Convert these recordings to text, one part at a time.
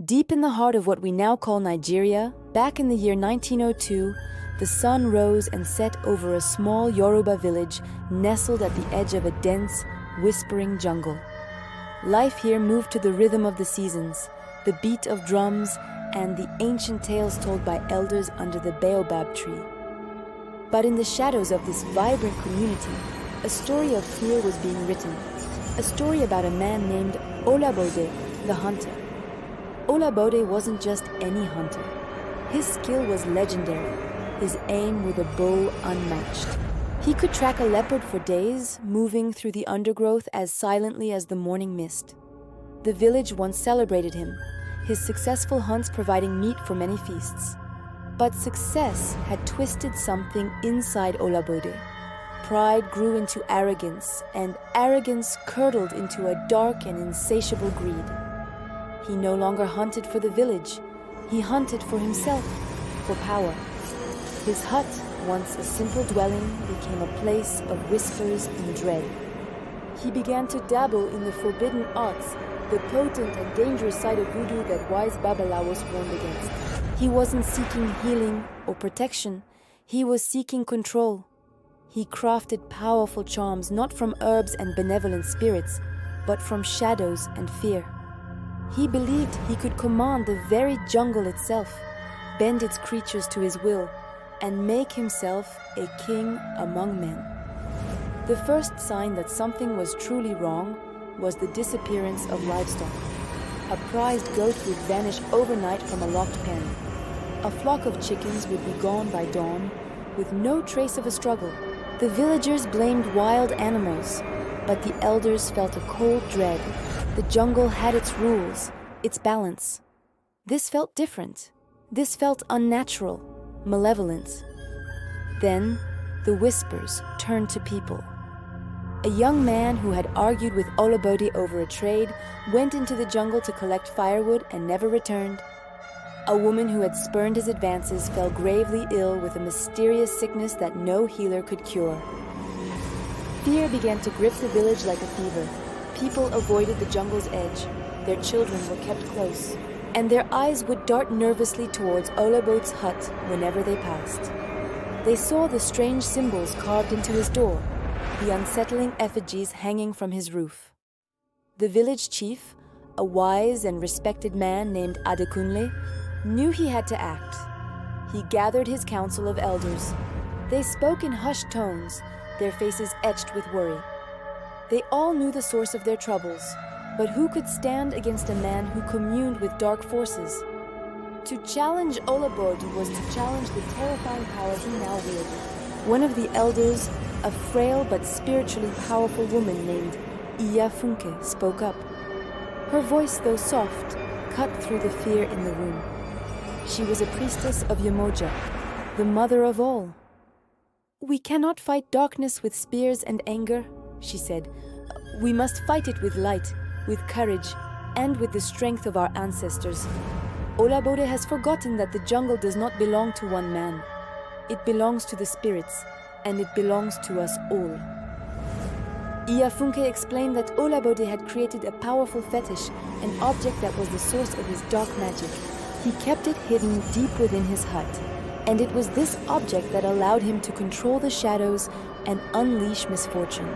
Deep in the heart of what we now call Nigeria, back in the year 1902, the sun rose and set over a small Yoruba village nestled at the edge of a dense, whispering jungle. Life here moved to the rhythm of the seasons, the beat of drums, and the ancient tales told by elders under the baobab tree. But in the shadows of this vibrant community, a story of fear was being written, a story about a man named Olabode, the hunter. Olabode wasn't just any hunter. His skill was legendary, his aim with a bow unmatched. He could track a leopard for days, moving through the undergrowth as silently as the morning mist. The village once celebrated him, his successful hunts providing meat for many feasts. But success had twisted something inside Olabode. Pride grew into arrogance, and arrogance curdled into a dark and insatiable greed. He no longer hunted for the village. He hunted for himself, for power. His hut, once a simple dwelling, became a place of whispers and dread. He began to dabble in the forbidden arts, the potent and dangerous side of voodoo that wise Babalawos warned against. He wasn't seeking healing or protection. He was seeking control. He crafted powerful charms not from herbs and benevolent spirits, but from shadows and fear. He believed he could command the very jungle itself, bend its creatures to his will, and make himself a king among men. The first sign that something was truly wrong was the disappearance of livestock. A prized goat would vanish overnight from a locked pen. A flock of chickens would be gone by dawn, with no trace of a struggle. The villagers blamed wild animals, but the elders felt a cold dread. The jungle had its rules, its balance. This felt different. This felt unnatural, malevolent. Then, the whispers turned to people. A young man who had argued with Olabode over a trade went into the jungle to collect firewood and never returned. A woman who had spurned his advances fell gravely ill with a mysterious sickness that no healer could cure. Fear began to grip the village like a fever. People avoided the jungle's edge. Their children were kept close, and their eyes would dart nervously towards Olabode's hut whenever they passed. They saw the strange symbols carved into his door, the unsettling effigies hanging from his roof. The village chief, a wise and respected man named Adekunle, knew he had to act. He gathered his council of elders. They spoke in hushed tones, their faces etched with worry. They all knew the source of their troubles, but who could stand against a man who communed with dark forces? To challenge Olabode was to challenge the terrifying power he now wielded. One of the elders, a frail but spiritually powerful woman named Iyafunke, spoke up. Her voice, though soft, cut through the fear in the room. She was a priestess of Yemoja, the mother of all. "We cannot fight darkness with spears and anger," she said. "We must fight it with light, with courage, and with the strength of our ancestors. Olabode has forgotten that the jungle does not belong to one man. It belongs to the spirits, and it belongs to us all." Iyafunke explained that Olabode had created a powerful fetish, an object that was the source of his dark magic. He kept it hidden deep within his hut, and it was this object that allowed him to control the shadows and unleash misfortune.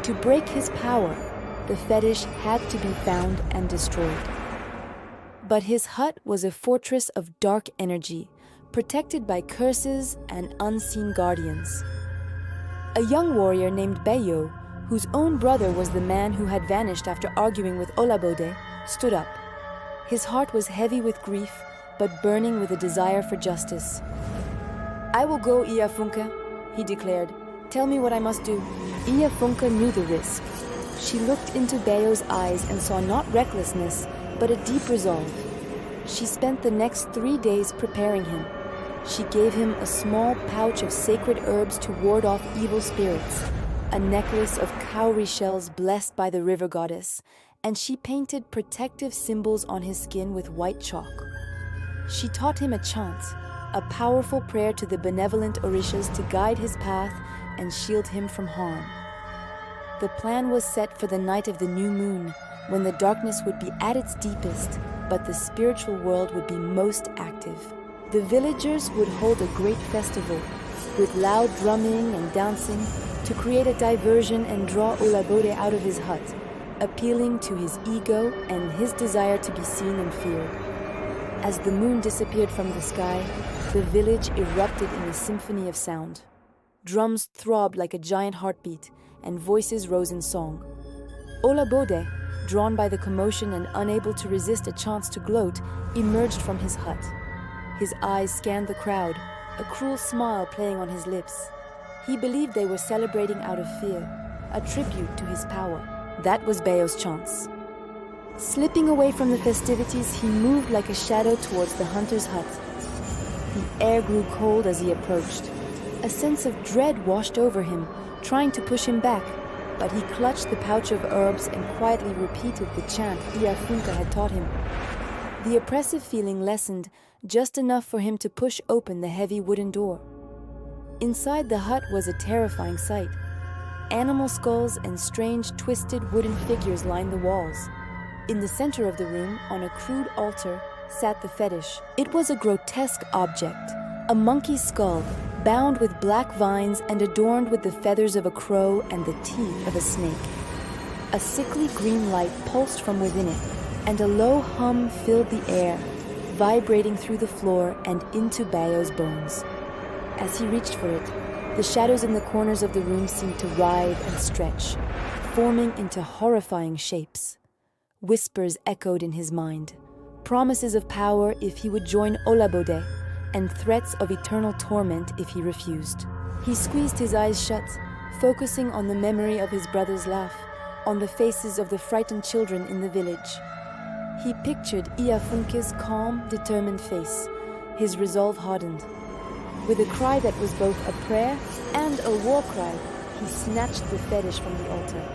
To break his power, the fetish had to be found and destroyed. But his hut was a fortress of dark energy, protected by curses and unseen guardians. A young warrior named Beyo, whose own brother was the man who had vanished after arguing with Olabode, stood up. His heart was heavy with grief, but burning with a desire for justice. "I will go, Iyafunke," he declared. "Tell me what I must do." Iyafunke knew the risk. She looked into Beyo's eyes and saw not recklessness, but a deep resolve. She spent the next 3 days preparing him. She gave him a small pouch of sacred herbs to ward off evil spirits, a necklace of cowrie shells blessed by the river goddess, and she painted protective symbols on his skin with white chalk. She taught him a chant, a powerful prayer to the benevolent Orishas to guide his path and shield him from harm. The plan was set for the night of the new moon, when the darkness would be at its deepest, but the spiritual world would be most active. The villagers would hold a great festival, with loud drumming and dancing, to create a diversion and draw Olabode out of his hut, appealing to his ego and his desire to be seen and feared. As the moon disappeared from the sky, the village erupted in a symphony of sound. Drums throbbed like a giant heartbeat, and voices rose in song. Olabode, drawn by the commotion and unable to resist a chance to gloat, emerged from his hut. His eyes scanned the crowd, a cruel smile playing on his lips. He believed they were celebrating out of fear, a tribute to his power. That was Bayo's chance. Slipping away from the festivities, he moved like a shadow towards the hunter's hut. The air grew cold as he approached. A sense of dread washed over him, trying to push him back, but he clutched the pouch of herbs and quietly repeated the chant Iafunka had taught him. The oppressive feeling lessened just enough for him to push open the heavy wooden door. Inside the hut was a terrifying sight. Animal skulls and strange twisted wooden figures lined the walls. In the center of the room, on a crude altar, sat the fetish. It was a grotesque object, a monkey skull, bound with black vines and adorned with the feathers of a crow and the teeth of a snake. A sickly green light pulsed from within it, and a low hum filled the air, vibrating through the floor and into Bayo's bones. As he reached for it, the shadows in the corners of the room seemed to writhe and stretch, forming into horrifying shapes. Whispers echoed in his mind, promises of power if he would join Olabode, and threats of eternal torment if he refused. He squeezed his eyes shut, focusing on the memory of his brother's laugh, on the faces of the frightened children in the village. He pictured Iafunke's calm, determined face, his resolve hardened. With a cry that was both a prayer and a war cry, he snatched the fetish from the altar.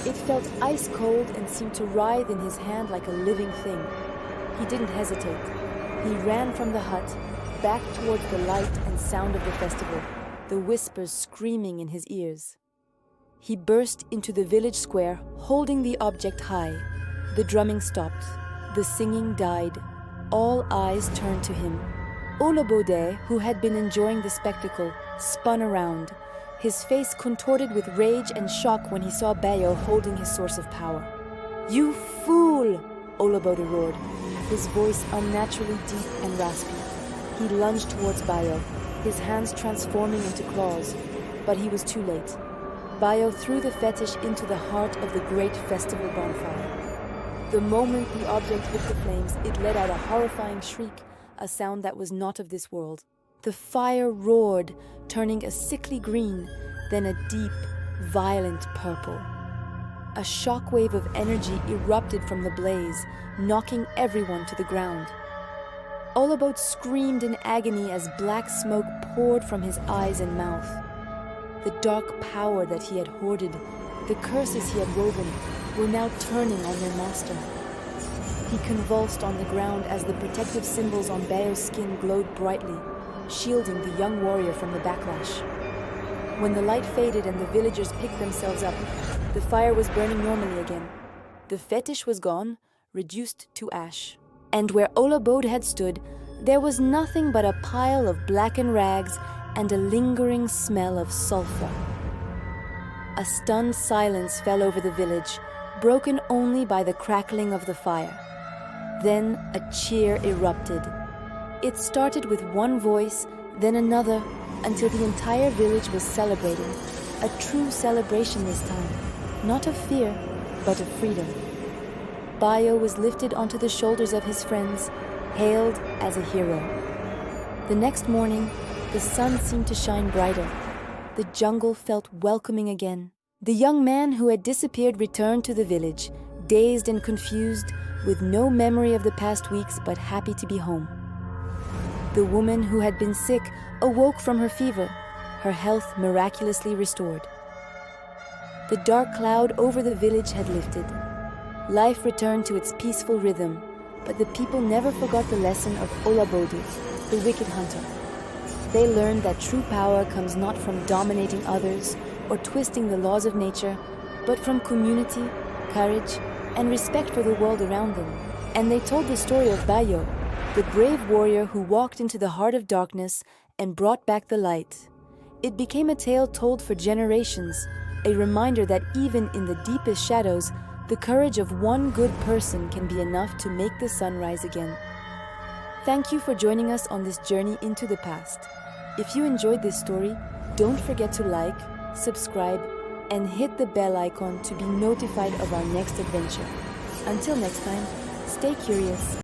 It felt ice cold and seemed to writhe in his hand like a living thing. He didn't hesitate. He ran from the hut, back towards the light and sound of the festival, the whispers screaming in his ears. He burst into the village square, holding the object high. The drumming stopped. The singing died. All eyes turned to him. Olabode, who had been enjoying the spectacle, spun around, his face contorted with rage and shock when he saw Bayo holding his source of power. "You fool!" Olabode roared, his voice unnaturally deep and raspy. He lunged towards Bayo, his hands transforming into claws, but he was too late. Bayo threw the fetish into the heart of the great festival bonfire. The moment the object hit the flames, it let out a horrifying shriek, a sound that was not of this world. The fire roared, turning a sickly green, then a deep, violent purple. A shockwave of energy erupted from the blaze, knocking everyone to the ground. Olabode screamed in agony as black smoke poured from his eyes and mouth. The dark power that he had hoarded, the curses he had woven, were now turning on their master. He convulsed on the ground as the protective symbols on Bayo's skin glowed brightly, shielding the young warrior from the backlash. When the light faded and the villagers picked themselves up, the fire was burning normally again. The fetish was gone, reduced to ash. And where Olabode had stood, there was nothing but a pile of blackened rags and a lingering smell of sulfur. A stunned silence fell over the village, broken only by the crackling of the fire. Then a cheer erupted. It started with one voice, then another, until the entire village was celebrating. A true celebration this time, not of fear, but of freedom. Bayo was lifted onto the shoulders of his friends, hailed as a hero. The next morning, the sun seemed to shine brighter. The jungle felt welcoming again. The young man who had disappeared returned to the village, dazed and confused, with no memory of the past weeks but happy to be home. The woman who had been sick awoke from her fever, her health miraculously restored. The dark cloud over the village had lifted. Life returned to its peaceful rhythm, but the people never forgot the lesson of Olabode, the wicked hunter. They learned that true power comes not from dominating others or twisting the laws of nature, but from community, courage, and respect for the world around them. And they told the story of Bayo, the brave warrior who walked into the heart of darkness and brought back the light. It became a tale told for generations, a reminder that even in the deepest shadows, the courage of one good person can be enough to make the sun rise again. Thank you for joining us on this journey into the past. If you enjoyed this story, don't forget to like, subscribe, and hit the bell icon to be notified of our next adventure. Until next time, stay curious